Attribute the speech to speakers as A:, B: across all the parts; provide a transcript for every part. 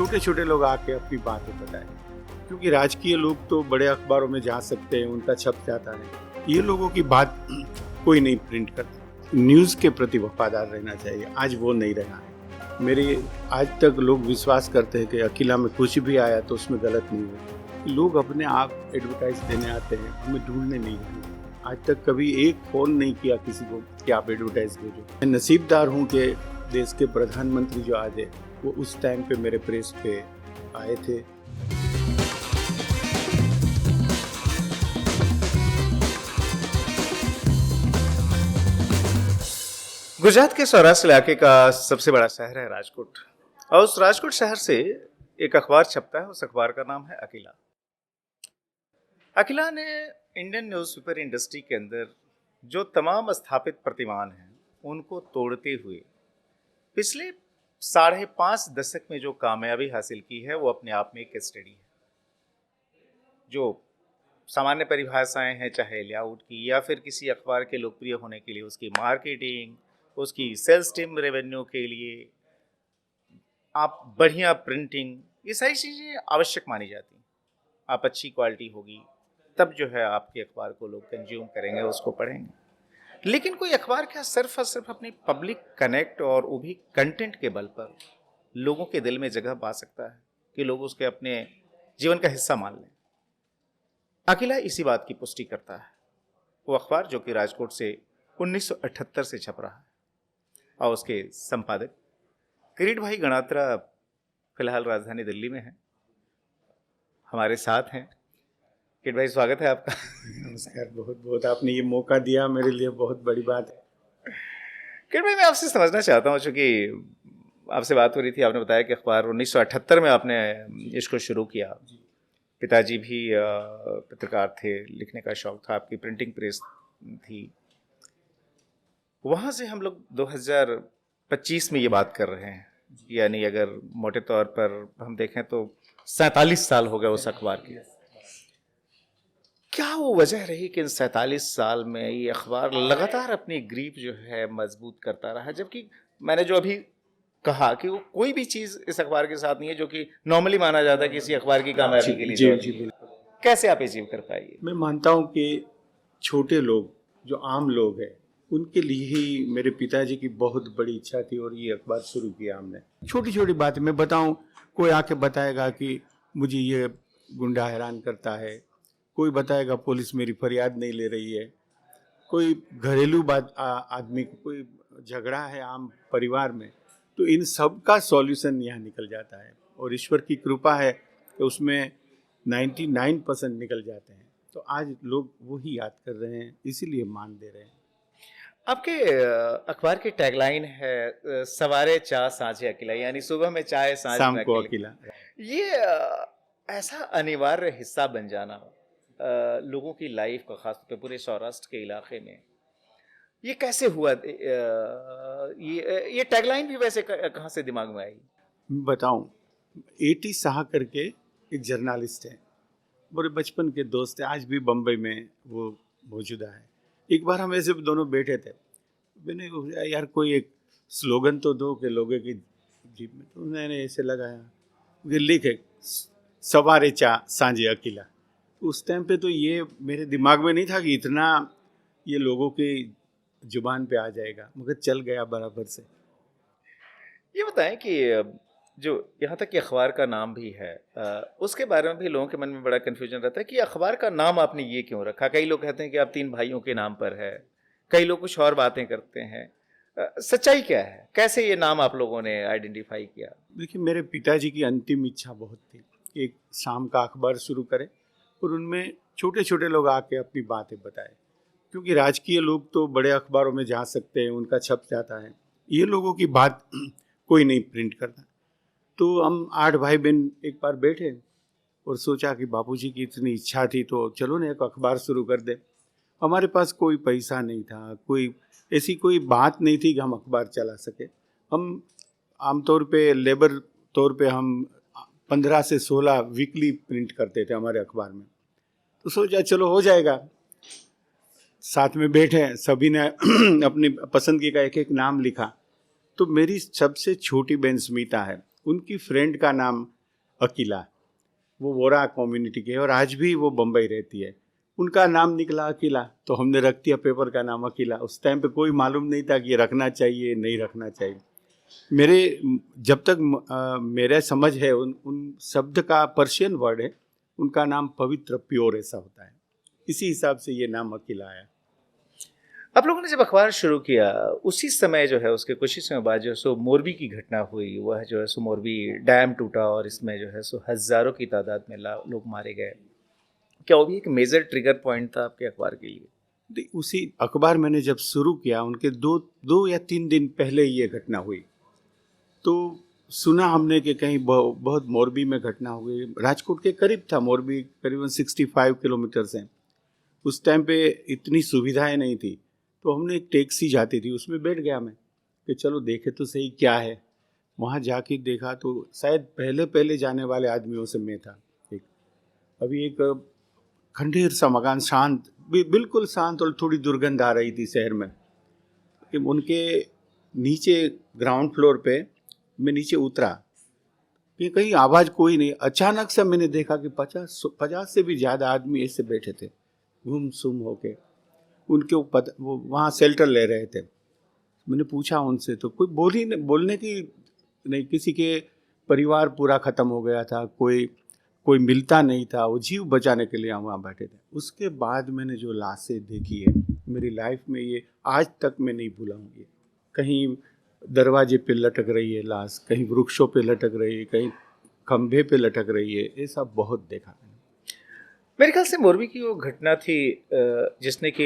A: छोटे छोटे लोग आके अपनी बातें बताएं, क्योंकि राजकीय लोग तो बड़े अखबारों में जा सकते हैं, उनका छप जाता है। ये लोगों की बात कोई नहीं प्रिंट करता। न्यूज़ के प्रति वफादार रहना चाहिए, आज वो नहीं रहा है। मेरे आज तक लोग विश्वास करते हैं कि अकेला में कुछ भी आया तो उसमें गलत नहीं हुआ। लोग अपने आप एडवर्टाइज देने आते हैं, हमें ढूंढने नहीं आते। आज तक कभी एक फ़ोन नहीं किया किसी को कि आप एडवर्टाइज भेजो। मैं नसीबदार हूँ कि देश के प्रधानमंत्री जो आज है वो उस टाइम पे मेरे प्रेस पे आए थे।
B: गुजरात के सौराष्ट्र इलाके का सबसे बड़ा शहर है राजकोट, और उस राजकोट शहर से एक अखबार छपता है। उस अखबार का नाम है अकेला। अकेला ने इंडियन न्यूज़पेपर इंडस्ट्री के अंदर जो तमाम स्थापित प्रतिमान हैं उनको तोड़ते हुए पिछले 5.5 दशक में जो कामयाबी हासिल की है वो अपने आप में एक स्टडी है। जो सामान्य परिभाषाएं हैं, चाहे लेआउट की या फिर किसी अखबार के लोकप्रिय होने के लिए उसकी मार्केटिंग, उसकी सेल्स टीम रेवेन्यू के लिए आप बढ़िया प्रिंटिंग, ये सारी चीज़ें आवश्यक मानी जाती हैं। आप अच्छी क्वालिटी होगी तब जो है आपके अखबार को लोग कंज्यूम करेंगे, उसको पढ़ेंगे। लेकिन कोई अखबार क्या सिर्फ और सिर्फ अपनी पब्लिक कनेक्ट और वो भी कंटेंट के बल पर लोगों के दिल में जगह पा सकता है कि लोग उसके अपने जीवन का हिस्सा मान लें? अकेला इसी बात की पुष्टि करता है। वो अखबार जो कि राजकोट से 1978 से छप रहा है, और उसके संपादक किरीट भाई गणात्रा फिलहाल राजधानी दिल्ली में है, हमारे साथ हैं। किरीट भाई, स्वागत है आपका।
A: नमस्कार, बहुत बहुत आपने ये मौका दिया, मेरे लिए बहुत बड़ी बात है।
B: किरीट भाई, मैं आपसे समझना चाहता हूँ, चूँकि आपसे बात हो रही थी, आपने बताया कि अखबार 1978 में आपने इसको शुरू किया। पिताजी भी पत्रकार थे, लिखने का शौक था, आपकी प्रिंटिंग प्रेस थी। वहाँ से हम लोग 2025 में ये बात कर रहे हैं, यानी अगर मोटे तौर पर हम देखें तो 47 साल हो गए उस अखबार के। क्या वो वजह रही कि इन 47 साल में ये अखबार लगातार अपनी ग्रिप जो है मजबूत करता रहा, जबकि मैंने जो अभी कहा कि वो कोई भी चीज़ इस अखबार के साथ नहीं है जो कि नॉर्मली माना जाता है कि किसी अखबार की कामयाबी के लिए।
A: जी बिल्कुल।
B: कैसे आप अचीव कर पाइए?
A: मैं मानता हूँ कि छोटे लोग, जो आम लोग हैं, उनके लिए ही मेरे पिताजी की बहुत बड़ी इच्छा थी और ये अखबार शुरू किया हमने। छोटी छोटी बातें मैं बताऊँ, कोई आके बताएगा कि मुझे ये गुंडा हैरान करता है, कोई बताएगा पुलिस मेरी फरियाद नहीं ले रही है, कोई घरेलू बात आदमी को कोई झगड़ा है आम परिवार में, तो इन सब का सॉल्यूशन यहाँ निकल जाता है। और ईश्वर की कृपा है कि उसमें 99% निकल जाते हैं। तो आज लोग वही याद कर रहे हैं, इसीलिए मान दे रहे हैं।
B: आपके अखबार की टैगलाइन है सवारे चाय सांझे अकेला, यानी सुबह में चाय
A: शाम
B: में
A: को अकेला।
B: ये ऐसा अनिवार्य हिस्सा बन जाना लोगों की लाइफ का, खासतौर पे पूरे सौराष्ट्र के इलाके में, ये कैसे हुआ? ये टैगलाइन भी वैसे कहाँ से दिमाग में आई?
A: मैं बताऊं, A.T. शाह करके एक जर्नलिस्ट है, बड़े बचपन के दोस्त है, आज भी बम्बई में वो मौजूदा है। एक बार हम ऐसे दोनों बैठे थे, मैंने कहा यार कोई एक स्लोगन तो दो कि लोगों की जीप में, तो उन्होंने ऐसे लगाया कि लिखे सवारे चा सांझे अकेला। उस टाइम पे तो ये मेरे दिमाग में नहीं था कि इतना ये लोगों की जुबान पे आ जाएगा, मगर चल गया बराबर से।
B: ये बताएं कि जो यहाँ तक कि अखबार का नाम भी है, उसके बारे में भी लोगों के मन में बड़ा कन्फ्यूजन रहता है कि अखबार का नाम आपने ये क्यों रखा। कई लोग कहते हैं कि आप 3 भाइयों के नाम पर है, कई लोग कुछ और बातें करते हैं। सच्चाई क्या है? कैसे ये नाम आप लोगों ने आइडेंटिफाई किया?
A: देखिए, मेरे पिताजी की अंतिम इच्छा बहुत थी, एक शाम का अखबार शुरू करें और उनमें छोटे छोटे लोग आके अपनी बातें बताएं, क्योंकि राजकीय लोग तो बड़े अखबारों में जा सकते हैं, उनका छप जाता है। ये लोगों की बात कोई नहीं प्रिंट करता। तो हम 8 भाई बहन एक बार बैठे और सोचा कि बापूजी की इतनी इच्छा थी तो चलो ना एक अखबार शुरू कर दे। हमारे पास कोई पैसा नहीं था, कोई ऐसी कोई बात नहीं थी कि हम अखबार चला सके। हम आमतौर पे लेबर तौर पे हम 15 से 16 वीकली प्रिंट करते थे हमारे अखबार में। तो सोचा चलो हो जाएगा। साथ में बैठे सभी ने अपनी पसंद का एक एक नाम लिखा। तो मेरी सबसे छोटी बहन स्मिता है, उनकी फ्रेंड का नाम अकीला, वो वोरा कम्युनिटी के है और आज भी वो बम्बई रहती है। उनका नाम निकला अकीला, तो हमने रख दिया पेपर का नाम अकीला। उस टाइम पे कोई मालूम नहीं था कि ये रखना चाहिए नहीं रखना चाहिए। मेरे जब तक मेरा समझ है उन शब्द का पर्शियन वर्ड है, उनका नाम पवित्र प्योर ऐसा होता है, इसी हिसाब से ये नाम अकीला आया।
B: आप लोगों ने जब अखबार शुरू किया उसी समय जो है उसके कुछ ही समय बाद जो है सो मोरबी की घटना हुई, वह जो है सो मोरबी डैम टूटा और इसमें जो है सो हज़ारों की तादाद में लोग मारे गए। क्या वो भी एक मेजर ट्रिगर पॉइंट था आपके अखबार के लिए?
A: उसी अखबार मैंने जब शुरू किया उनके दो या 3 दिन पहले ये घटना हुई, तो सुना हमने कि कहीं बहुत मोरबी में घटना हो गई। राजकोट के करीब था मोरबी, करीबन 65 किलोमीटर से। उस टाइम पे इतनी सुविधाएं नहीं थी, तो हमने एक टैक्सी जाती थी उसमें बैठ गया मैं कि चलो देखे तो सही क्या है। वहाँ जाके देखा तो शायद पहले पहले जाने वाले आदमियों से मैं था। एक अभी एक खंडेर सा मकान, शांत, बिल्कुल शांत, और थोड़ी दुर्गंध आ रही थी शहर में। उनके नीचे ग्राउंड फ्लोर पे मैं नीचे उतरा कि कहीं आवाज़ कोई नहीं। अचानक से मैंने देखा कि 50 से भी ज़्यादा आदमी ऐसे बैठे थे गुम सुम होके। उनके ऊपर वो वहाँ शेल्टर ले रहे थे। मैंने पूछा उनसे तो कोई बोलने की नहीं, किसी के परिवार पूरा ख़त्म हो गया था, कोई मिलता नहीं था, वो जीव बचाने के लिए वहाँ बैठे थे। उसके बाद मैंने जो लाशें देखी है मेरी लाइफ में, ये आज तक मैं नहीं भूलाऊंगी। कहीं दरवाजे पे लटक रही है लाश, कहीं वृक्षों पे लटक रही है, कहीं खंभे पे लटक रही है, ऐसा बहुत देखा मैंने।
B: मेरे ख्याल से मोरबी की वो घटना थी जिसने कि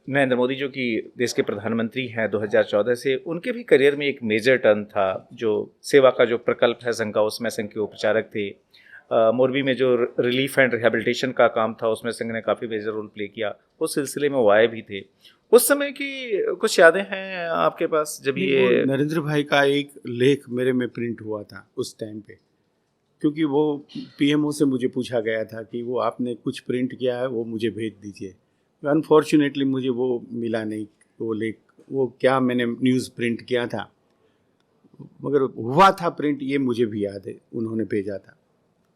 B: नरेंद्र मोदी जो कि देश के प्रधानमंत्री हैं 2014 से, उनके भी करियर में एक मेजर टर्न था। जो सेवा का जो प्रकल्प है संघ का, उसमें संघ के उपचारक थे। मोरबी में जो रिलीफ एंड रिहेबिलिटेशन का काम था उसमें संघ ने काफ़ी मेजर रोल प्ले किया। उस सिलसिले में वो आए भी थे। उस समय की कुछ यादें हैं आपके पास जब ये?
A: नरेंद्र भाई का एक लेख मेरे में प्रिंट हुआ था उस टाइम पे, क्योंकि वो पीएमओ से मुझे पूछा गया था कि वो आपने कुछ प्रिंट किया है वो मुझे भेज दीजिए। अनफॉर्चुनेटली मुझे वो मिला नहीं, वो लेख, वो क्या मैंने न्यूज़ प्रिंट किया था, मगर हुआ था प्रिंट, ये मुझे भी याद है, उन्होंने भेजा था।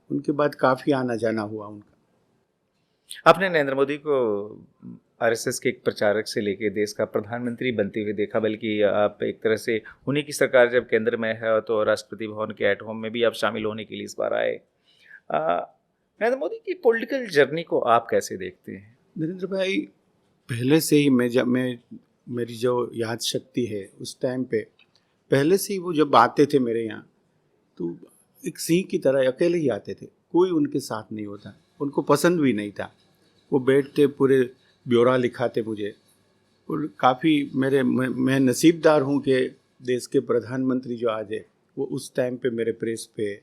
A: उनके बाद काफ़ी आना जाना हुआ उनका।
B: आपने नरेंद्र मोदी को आरएसएस के एक प्रचारक से लेके देश का प्रधानमंत्री बनते हुए देखा, बल्कि आप एक तरह से उन्हीं की सरकार जब केंद्र में है तो राष्ट्रपति भवन के एट होम में भी आप शामिल होने के लिए इस बार आए। नरेंद्र मोदी की पॉलिटिकल जर्नी को आप कैसे देखते हैं?
A: नरेंद्र भाई पहले से ही मेरी जो याद शक्ति है उस टाइम पे, पहले से ही वो जब आते थे मेरे यहाँ तो एक सिंह की तरह अकेले ही आते थे, कोई उनके साथ नहीं होता, उनको पसंद भी नहीं था। वो बैठते पूरे ब्यौरा लिखाते मुझे, और काफ़ी मैं नसीबदार हूँ कि देश के प्रधानमंत्री जो आज है वो उस टाइम पे मेरे प्रेस पे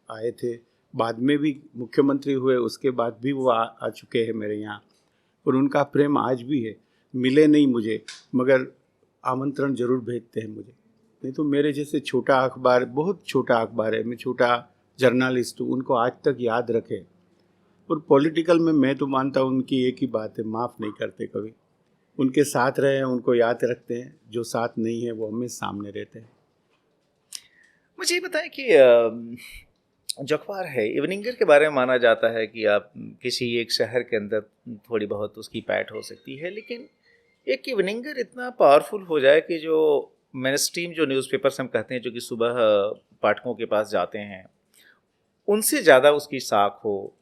A: आए थे। बाद में भी मुख्यमंत्री हुए, उसके बाद भी वो आ चुके हैं मेरे यहाँ, और उनका प्रेम आज भी है। मिले नहीं मुझे, मगर आमंत्रण जरूर भेजते हैं मुझे। नहीं तो मेरे जैसे छोटा अखबार, बहुत छोटा अखबार है, मैं छोटा जर्नलिस्ट हूँ, उनको आज तक याद रखे। और पॉलिटिकल में मैं तो मानता हूँ उनकी एक ही बात है, माफ़ नहीं करते कभी। उनके साथ रहे हैं उनको याद रखते हैं, जो साथ नहीं है वो हमेशा सामने रहते हैं।
B: मुझे ये बताएं कि जो अखबार है इवनिंगर के बारे में माना जाता है कि आप किसी एक शहर के अंदर थोड़ी बहुत उसकी पैठ हो सकती है, लेकिन एक इवनिंगर इतना पावरफुल हो जाए कि जो मेन स्ट्रीम जो न्यूज़पेपर्स हम कहते हैं जो कि सुबह पाठकों के पास जाते हैं, उनसे ज़्यादा उसकी साख हो,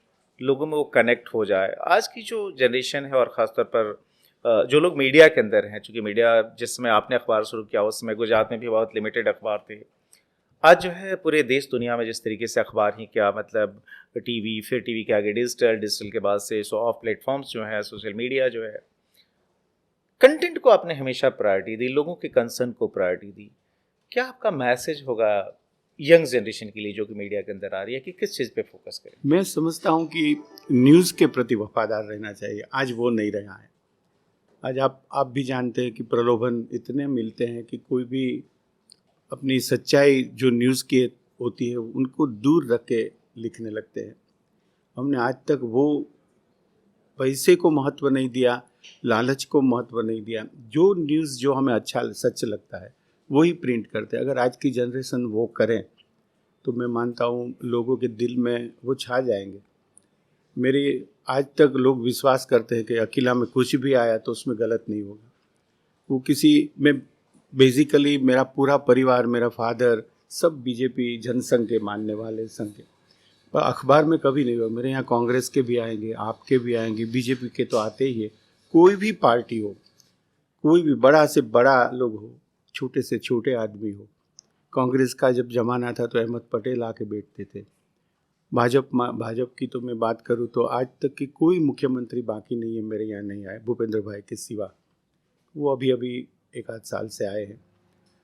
B: लोगों में वो कनेक्ट हो जाए। आज की जो जनरेशन है और ख़ासतौर पर जो लोग मीडिया के अंदर हैं, चूँकि मीडिया जिस समय आपने अखबार शुरू किया उस समय गुजरात में भी बहुत लिमिटेड अखबार थे। आज जो है पूरे देश दुनिया में जिस तरीके से अखबार ही क्या, मतलब टीवी, फिर टीवी के आगे डिजिटल के बाद से ऑफ प्लेटफॉर्म्स जो है, सोशल मीडिया जो है, कंटेंट को आपने हमेशा प्रायोरिटी दी, लोगों के कंसर्न को प्रायोरिटी दी। क्या आपका मैसेज होगा यंग जनरेशन के लिए जो कि मीडिया के अंदर आ रही है कि किस चीज़ पे फोकस करें?
A: मैं समझता हूँ कि न्यूज़ के प्रति वफादार रहना चाहिए। आज वो नहीं रहा है। आज आप भी जानते हैं कि प्रलोभन इतने मिलते हैं कि कोई भी अपनी सच्चाई जो न्यूज़ की होती है उनको दूर रख के लिखने लगते हैं। हमने आज तक वो पैसे को महत्व नहीं दिया, लालच को महत्व नहीं दिया। जो न्यूज़ जो हमें अच्छा सच लगता है वही प्रिंट करते हैं। अगर आज की जनरेशन वो करें तो मैं मानता हूँ लोगों के दिल में वो छा जाएंगे। मेरे आज तक लोग विश्वास करते हैं कि अकेला में कुछ भी आया तो उसमें गलत नहीं होगा। वो किसी में बेसिकली मेरा पूरा परिवार, मेरा फादर सब बीजेपी जनसंघ के मानने वाले संघ के, पर अखबार में कभी नहीं हुआ। मेरे यहाँ कांग्रेस के भी आएंगे, आपके भी आएंगे, बीजेपी के तो आते ही है। कोई भी पार्टी हो, कोई भी बड़ा से बड़ा लोग हो, छोटे से छोटे आदमी हो, कांग्रेस का जब जमाना था तो अहमद पटेल आके बैठते थे। भाजपा की तो मैं बात करूँ तो आज तक की कोई मुख्यमंत्री बाकी नहीं है मेरे यहाँ नहीं आए, भूपेंद्र भाई के सिवा। वो अभी अभी 1 आध साल से आए हैं।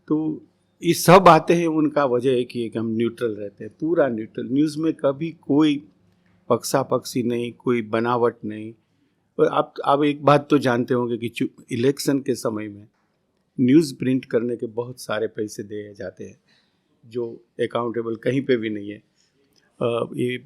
A: तो ये सब आते हैं, उनका वजह एक ही है कि हम न्यूट्रल रहते हैं, पूरा न्यूट्रल। न्यूज़ में कभी कोई पक्षापक्षी नहीं, कोई बनावट नहीं। और आप एक बात तो जानते होंगे कि इलेक्शन के समय में न्यूज़ प्रिंट करने के बहुत सारे पैसे दिए जाते हैं जो अकाउंटेबल कहीं पे भी नहीं है। ये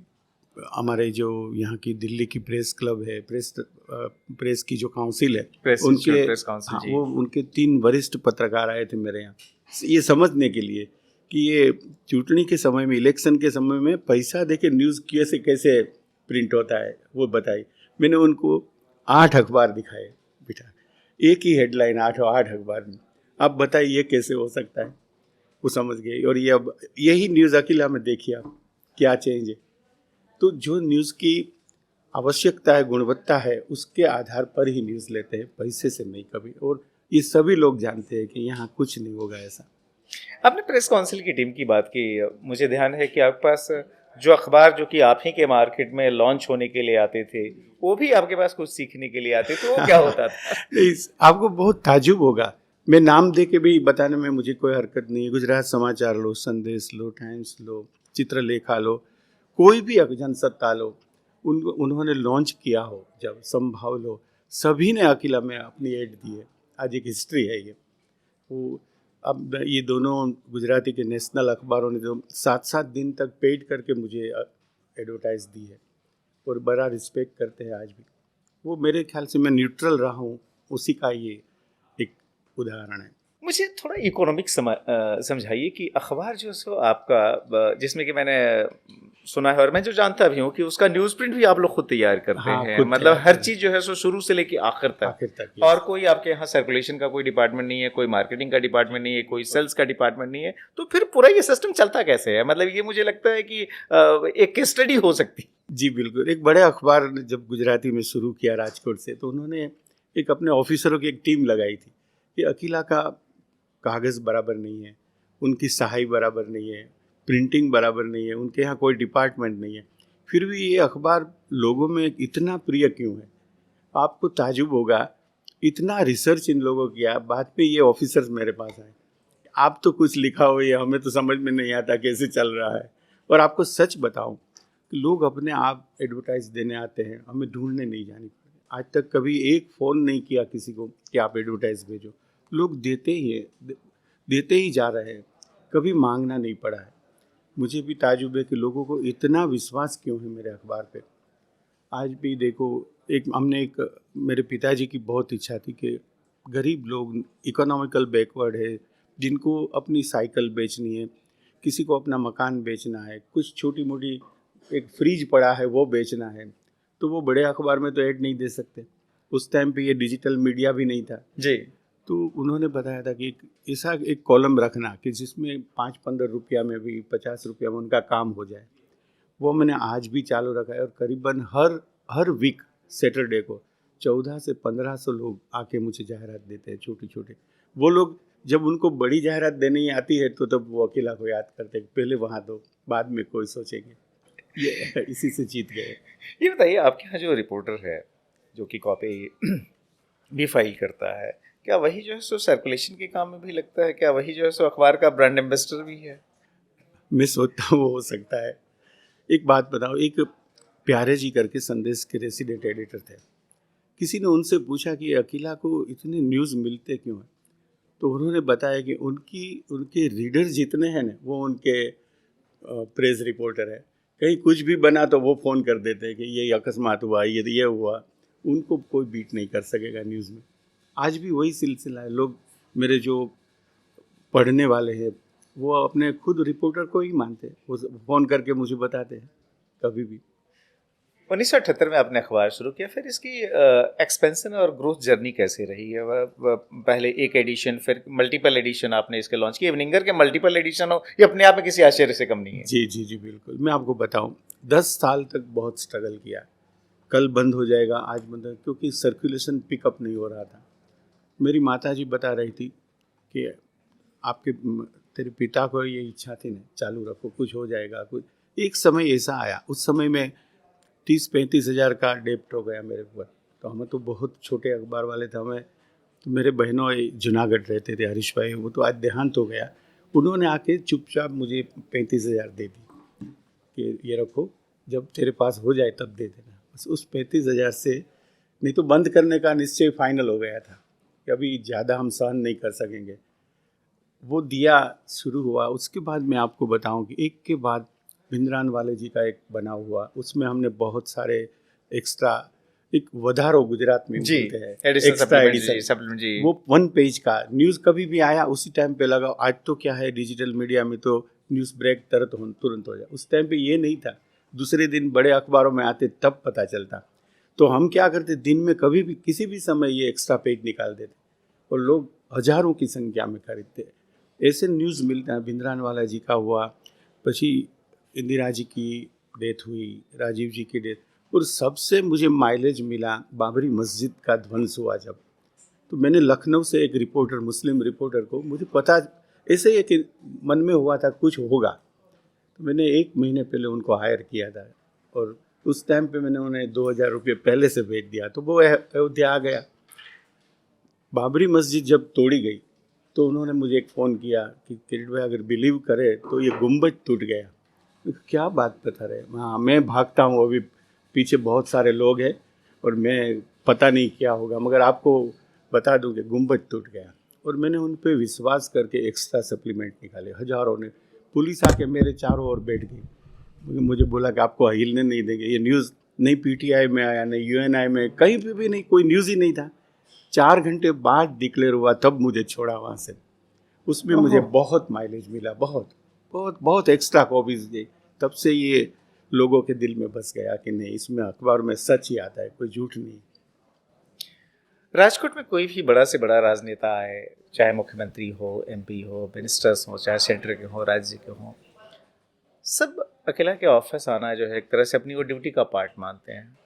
A: हमारे जो यहाँ की दिल्ली की प्रेस क्लब है, प्रेस की जो काउंसिल है, उनके हाँ, वो उनके 3 वरिष्ठ पत्रकार आए थे मेरे यहाँ ये समझने के लिए कि ये चुनाव के समय में, इलेक्शन के समय में पैसा देके न्यूज़ कैसे कैसे प्रिंट होता है वो बताई। मैंने उनको 8 अखबार दिखाए बेटा, एक ही हेडलाइन 8 अखबार में। आप बताइए ये कैसे हो सकता है? वो समझ गए। और ये अब यही न्यूज़ अकेला में देखिए आप क्या चेंज है। तो जो न्यूज़ की आवश्यकता है, गुणवत्ता है, उसके आधार पर ही न्यूज़ लेते हैं, पैसे से नहीं कभी। और ये सभी लोग जानते हैं कि यहाँ कुछ नहीं होगा ऐसा।
B: आपने प्रेस काउंसिल की टीम की बात की, मुझे ध्यान है कि आपके पास जो अखबार जो कि आप ही के मार्केट में लॉन्च होने के लिए आते थे, वो भी आपके पास कुछ सीखने के लिए आते, तो वो क्या होता था?
A: आपको बहुत ताजुब होगा। मैं नाम दे के भी बताने में मुझे कोई हरकत नहीं है। गुजरात समाचार लो, संदेश लो, टाइम्स लो, चित्रलेखा लो, कोई भी जनसत्ता लो, उन्होंने लॉन्च किया हो, जब संभाव लो, सभी ने अकेला में अपनी एड दी है। आज एक हिस्ट्री है ये। वो अब ये दोनों गुजराती के नेशनल अखबारों ने जो 7-7 दिन तक पेड करके मुझे एडवर्टाइज दी है और बड़ा रिस्पेक्ट करते हैं आज भी। वो मेरे ख्याल से मैं न्यूट्रल रहा हूँ, उसी का ये एक उदाहरण है।
B: मुझे थोड़ा इकोनॉमिक समझाइए कि अखबार जो है सो आपका, जिसमें कि मैंने सुना है और मैं जो जानता भी हूँ कि उसका न्यूज़ प्रिंट भी आप लोग खुद तैयार करते हैं, मतलब हर चीज़ जो है सो शुरू से लेके आखिर तक। और कोई आपके यहाँ सर्कुलेशन का कोई डिपार्टमेंट नहीं है, कोई मार्केटिंग का डिपार्टमेंट नहीं है, कोई सेल्स का डिपार्टमेंट नहीं है, तो फिर पूरा ये सिस्टम चलता कैसे है? मतलब ये मुझे लगता है कि एक केस स्टडी हो सकती।
A: जी बिल्कुल। एक बड़े अखबार ने जब गुजराती में शुरू किया राजकोट से, तो उन्होंने एक अपने ऑफिसरों की एक टीम लगाई थी कि अकेला का कागज़ बराबर नहीं है, उनकी सहाई बराबर नहीं है, प्रिंटिंग बराबर नहीं है, उनके यहाँ कोई डिपार्टमेंट नहीं है, फिर भी ये अखबार लोगों में इतना प्रिय क्यों है? आपको ताजुब होगा, इतना रिसर्च इन लोगों किया, बाद में ये ऑफिसर्स मेरे पास आए, आप तो कुछ लिखा हो, ये हमें तो समझ में नहीं आता कैसे चल रहा है। और आपको सच बताऊं कि लोग अपने आप एडवर्टाइज देने आते हैं, हमें ढूंढने नहीं जानी पड़ती। आज तक कभी एक फ़ोन नहीं किया किसी को कि आप एडवर्टाइज भेजो, लोग देते ही जा रहे हैं, कभी मांगना नहीं पड़ा है। मुझे भी ताजुब है कि लोगों को इतना विश्वास क्यों है मेरे अखबार पे। आज भी देखो, मेरे पिताजी की बहुत इच्छा थी कि गरीब लोग, इकोनॉमिकल बैकवर्ड है, जिनको अपनी साइकिल बेचनी है, किसी को अपना मकान बेचना है, कुछ छोटी मोटी एक फ्रिज पड़ा है वो बेचना है, तो वो बड़े अखबार में तो ऐड नहीं दे सकते। उस टाइम पे ये डिजिटल मीडिया भी नहीं था
B: जी।
A: तो उन्होंने बताया था कि ऐसा एक कॉलम रखना कि जिसमें 5-15 रुपया में भी, 50 रुपया में उनका काम हो जाए। वो मैंने आज भी चालू रखा है और करीबन हर वीक सैटरडे को 1400 से 1500 लोग आके मुझे जाहिरात देते हैं, छोटे छोटे। वो लोग जब उनको बड़ी जाहिरात देनी आती है तो तब वो अकेला को याद करते हैं, पहले वहाँ दो, बाद में कोई सोचेंगे। ये इसी से जीत गए।
B: ये बताइए, आपके यहाँ जो रिपोर्टर है जो कि कॉपी भी फाइल करता है, क्या वही जो है सो सर्कुलेशन के काम में भी लगता है? क्या वही जो है सो अखबार का ब्रांड एम्बेसडर भी है?
A: मैं सोचता हूँ वो हो सकता है। एक बात बताओ, एक प्यारे जी करके संदेश के रेसिडेंट एडिटर थे, किसी ने उनसे पूछा कि अकेला को इतने न्यूज़ मिलते क्यों हैं? तो उन्होंने बताया कि उनके रीडर जितने हैं ना, वो उनके प्रेस रिपोर्टर है। कहीं कुछ भी बना तो वो फ़ोन कर देते हैं कि ये अकस्मात हुआ, ये हुआ। उनको कोई बीट नहीं कर सकेगा न्यूज़ में। आज भी वही सिलसिला है। लोग मेरे जो पढ़ने वाले हैं वो अपने खुद रिपोर्टर को ही मानते हैं, वो फ़ोन करके मुझे बताते हैं कभी भी।
B: 1978 में आपने अखबार शुरू किया, फिर इसकी एक्सपेंशन और ग्रोथ जर्नी कैसे रही है? पहले एक एडिशन, फिर मल्टीपल एडिशन आपने इसके लॉन्च किए। इवनिंगर के मल्टीपल एडिशन हो, ये अपने आप में किसी आश्चर्य से कम नहीं है।
A: जी जी जी बिल्कुल। मैं आपको बताऊं, 10 साल तक बहुत स्ट्रगल किया। कल बंद हो जाएगा, आज बंद हो, क्योंकि सर्कुलेशन पिकअप नहीं हो रहा था। मेरी माता जी बता रही थी कि आपके तेरे पिता को ये इच्छा थी ना, चालू रखो, कुछ हो जाएगा। कुछ एक समय ऐसा आया, उस समय में 30-35 हज़ार का डेप्ट हो गया मेरे ऊपर। तो हमें तो बहुत छोटे अखबार वाले थे, हमें तो मेरे बहनों जूनागढ़ रहते थे, हरीश भाई, वो तो आज देहांत हो गया। उन्होंने आके चुपचाप मुझे 35 हज़ार दे दी कि ये रखो, जब तेरे पास हो जाए तब दे देना। बस उस 35 हज़ार से, नहीं तो बंद करने का निश्चय फाइनल हो गया था कि अभी ज़्यादा हम सहन नहीं कर सकेंगे। वो दिया शुरू हुआ। उसके बाद मैं आपको बताऊं कि एक के बाद भिंद्रान वाले जी का एक बना हुआ, उसमें हमने बहुत सारे एक्स्ट्रा, एक वधारो गुजरात में
B: जी,
A: बोलते हैं,
B: एडिशन,
A: एक्स्ट्रा
B: सप्लीमेंट
A: एडिशन,
B: जी।
A: वो 1 पेज का न्यूज़ कभी भी आया उसी टाइम पे लगाओ। आज तो क्या है, डिजिटल मीडिया में तो न्यूज़ ब्रेक तुरंत हो जाए। उस टाइम पे ये नहीं था, दूसरे दिन बड़े अखबारों में आते तब पता चलता। तो हम क्या करते, दिन में कभी भी किसी भी समय ये एक्स्ट्रा पेज निकाल देते और लोग हजारों की संख्या में खरीदते। ऐसे न्यूज़ मिलता है। भिंद्रानवाला जी का हुआ, પછી इंदिरा जी की डेथ हुई, राजीव जी की डेथ, और सबसे मुझे माइलेज मिला बाबरी मस्जिद का ध्वंस हुआ जब। तो मैंने लखनऊ से एक रिपोर्टर, मुस्लिम रिपोर्टर को, मुझे पता ऐसे ही कि मन में हुआ था कुछ होगा, तो मैंने 1 महीने पहले उनको हायर किया था और उस टाइम पे मैंने उन्हें 2,000 रुपये पहले से भेज दिया, तो वो अयोध्या आ गया। बाबरी मस्जिद जब तोड़ी गई तो उन्होंने मुझे एक फ़ोन किया कि किरीट भाई अगर बिलीव करे तो ये गुंबज टूट गया। मैं कहा, क्या बात बता रहे? हाँ, मैं भागता हूँ, अभी पीछे बहुत सारे लोग हैं और मैं पता नहीं क्या होगा, मगर आपको बता दूँ कि गुंबज टूट गया। और मैंने उन पे विश्वास करके एक्स्ट्रा सप्लीमेंट निकाले, हज़ारों ने। पुलिस आके मेरे चारों ओर बैठ गई, मुझे बोला कि आपको हिलने नहीं देंगे। ये न्यूज़ नहीं पीटीआई में आया, नहीं यूएनआई में, कहीं पे भी नहीं, कोई न्यूज़ ही नहीं था। 4 घंटे बाद डिक्लेयर हुआ, तब मुझे छोड़ा वहाँ से। उसमें मुझे बहुत माइलेज मिला, बहुत बहुत बहुत एक्स्ट्रा कॉपीज दी। तब से ये लोगों के दिल में बस गया कि नहीं, इसमें अखबार में सच ही आता है, कोई झूठ नहीं।
B: राजकोट में कोई भी बड़ा से बड़ा राजनेता आए, चाहे मुख्यमंत्री हो, एमपी हो, मिनिस्टर्स हो, चाहे सेंटर के हो, राज्य के हो, सब अकेला के ऑफिस आना जो है एक तरह से अपनी वो ड्यूटी का पार्ट मानते हैं।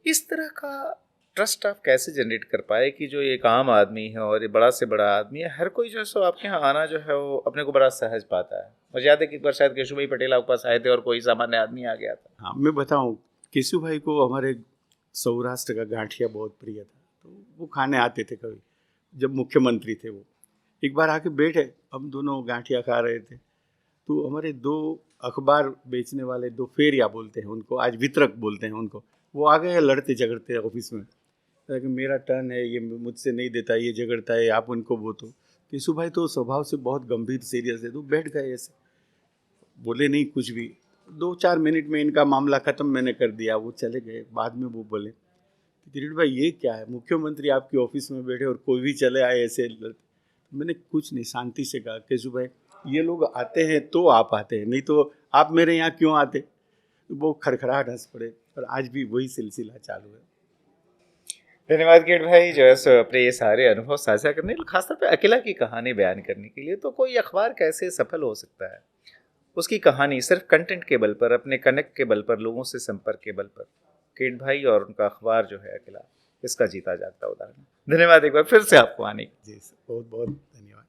B: इस तरह का ट्रस्ट आप कैसे जनरेट कर पाए कि जो एक आम आदमी है और ये बड़ा से बड़ा आदमी है, हर कोई जो है सो आपके यहाँ आना जो है वो अपने को बड़ा सहज पाता है? मुझे याद है कि एक बार शायद केशु भाई पटेल आपके पास आए थे और कोई सामान्य आदमी आ गया था।
A: हाँ, मैं बताऊँ, केशु भाई को हमारे सौराष्ट्र का गांठिया बहुत प्रिय था, तो वो खाने आते थे कभी, जब मुख्यमंत्री थे वो। एक बार आके बैठे, हम दोनों गांठिया खा रहे थे, तो हमारे 2 अखबार बेचने वाले, 2 फेरिया बोलते हैं उनको, आज वितरक बोलते हैं उनको, वो आ गए लड़ते झगड़ते ऑफिस में कि मेरा टर्न है, ये मुझसे नहीं देता, ये झगड़ता है, आप उनको वो। तो केशु भाई तो स्वभाव से बहुत गंभीर सीरियस है, तो बैठ गए ऐसे, बोले नहीं कुछ भी। 2-4 मिनट में इनका मामला ख़त्म मैंने कर दिया, वो चले गए। बाद में वो बोले, किरीट भाई ये क्या है, मुख्यमंत्री आपके ऑफिस में बैठे और कोई भी चले आए ऐसे लड़ते। मैंने कुछ नहीं, शांति से कहा, केशु भाई ये लोग आते हैं तो आप आते हैं, नहीं तो आप मेरे यहाँ क्यों आते? वो खड़खड़ाहट हंस पड़े, और आज भी वही सिलसिला चालू है।
B: धन्यवाद किरण भाई, जो है सो अपने ये सारे अनुभव साझा करने, खासतौर पे अकेला की कहानी बयान करने के लिए। तो कोई अखबार कैसे सफल हो सकता है? उसकी कहानी सिर्फ कंटेंट के बल पर, अपने कनेक्ट के बल पर, लोगों से संपर्क के बल पर। किरण भाई और उनका अखबार जो है अकेला, इसका जीता जागता उदाहरण। धन्यवाद एक बार फिर से आपको आने की।
A: जी सर, बहुत बहुत धन्यवाद।